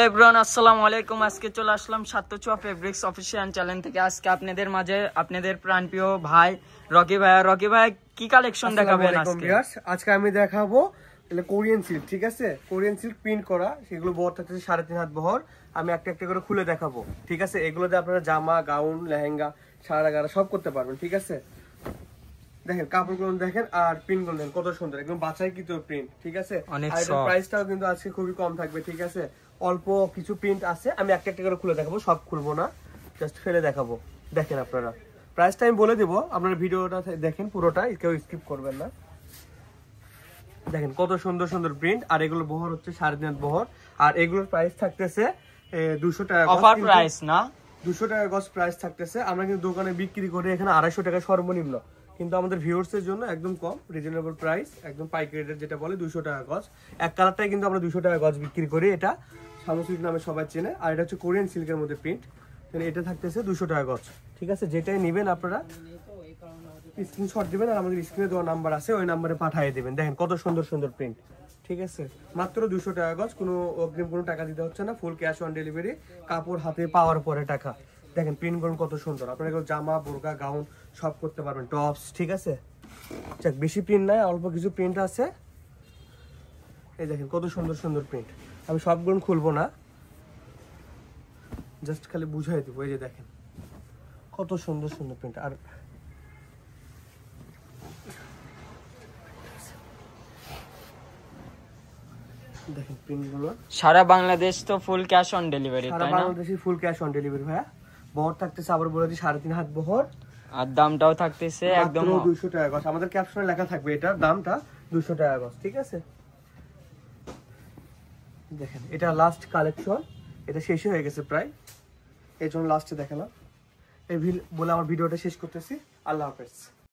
Everyone আসসালামু আলাইকুম। আজকে চলে আসলাম সাতচুয়া ফেব্রিক্স অফিশিয়াল চ্যানেল থেকে। আজকে আপনাদের মাঝে আপনাদের প্রাণপ্রিয় ভাই রকি ভাই কি কালেকশন দেখাবেন আজকে আমি দেখাবো কোরিয়ান সিল্ক। ঠিক আছে, কোরিয়ান সিল্ক প্রিন্ট করা, সেগুলো বহর থাকতেছে 3.5 হাত বহর। আমি একটা একটা করে খুলে দেখাবো। ঠিক আছে, এগুলোতে আপনারা জামা, গাউন, লেহেঙ্গা, সারা গারা সব করতে পারবেন। ঠিক আছে, দেখেন কাপড়গুলো দেখেন আর প্রিন্ট গুলো দেখেন কত সুন্দর, একদম বাছাই কিন্তু প্রিন্ট। ঠিক আছে, আর এটার প্রাইসটাও কিন্তু আজকে খুবই কম থাকবে। ঠিক আছে, অল্প কিছু প্রিন্ট আছে, আমি একটা একটা করে খুলে দেখাবো, সব খুলবো না, জাস্ট ফেলে দেখাবো। দেখেন আপনারা, প্রাইসটা আমি বলে দেবো, আপনারা ভিডিওটা দেখেন পুরোটা, কেউ স্কিপ করবেন না। দেখেন কত সুন্দর সুন্দর প্রিন্ট, আর এগুলো বহর হচ্ছে 3.5 হাত বহর, আর এগুলোর প্রাইস থাকতেছে 200 টাকা। অফার প্রাইস না, 200 টাকা গজ প্রাইস থাকতেছে। আমরা কিন্তু দোকানে বিক্রি করি এখানে 250 টাকা সর্বনিম্ন, কিন্তু আমাদের ভিউয়ার্স এর জন্য একদম কম, রিজনেবল প্রাইস, একদম পাইকারি রেট যেটা বলে 200 টাকা গজ। এক কালারটাই কিন্তু আমরা 200 টাকা গজ বিক্রি করি, এটা সামুসিল্ক নামে সবাই চেনে। আর এটা হচ্ছে কোরিয়ান সিল্কের মধ্যে প্রিন্ট, এটা থাকতেছে 200 টাকা গজ। ঠিক আছে, যেটাই নেবেন আপনারা স্ক্রিনশট দিবেন, আর আমাদের স্ক্রিনে দেওয়া নাম্বার আছে, ওই নাম্বারে পাঠিয়ে দিবেন। দেখেন কত সুন্দর সুন্দর প্রিন্ট। ঠিক আছে, মাত্র 200 টাকা গজ, কোনো অগ্রিম কোনো টাকা দিতে হচ্ছে না, ফুল ক্যাশ অন ডেলিভারি, কাপড় হাতে পাওয়ার পরে টাকা। দেখেন প্রিন্ট করুন কত সুন্দর, আপনারা এগুলো জামা, বোরকা, গাউন সব করতে পারবেন, টপস। ঠিক আছে, যাক বেশি প্রিন্ট নাই, অল্প কিছু প্রিন্ট আছে। এই দেখেন কত সুন্দর সুন্দর প্রিন্ট, আমি সবগুলো খুলবো না, জাস্ট খালি বুঝাই দেবো। এই যে দেখেন কত সুন্দর সুন্দর প্রিন্ট। আর দেখেন প্রিন্টগুলো, সারা বাংলাদেশ তো ফুল ক্যাশ অন ডেলিভারি, সারা বাংলাদেশে ফুল ক্যাশ অন ডেলিভারি ভাইয়া। বহর থাকতেছে, আবার বলে দিই, 3.5 হাত বহর, আর দামটাও থাকতেছে একদম 200 টাকা গজ। আমাদের ক্যাপশনে লেখা থাকবে এটার দামটা 200 টাকা গজ। ঠিক আছে, দেখেন এটা লাস্ট কালেকশন, এটা শেষ হয়ে গেছে প্রায়, এই জন্য লাস্টে দেখালাম। এই বলে আমার ভিডিওটা শেষ করতেছি। আল্লাহ হাফেজ।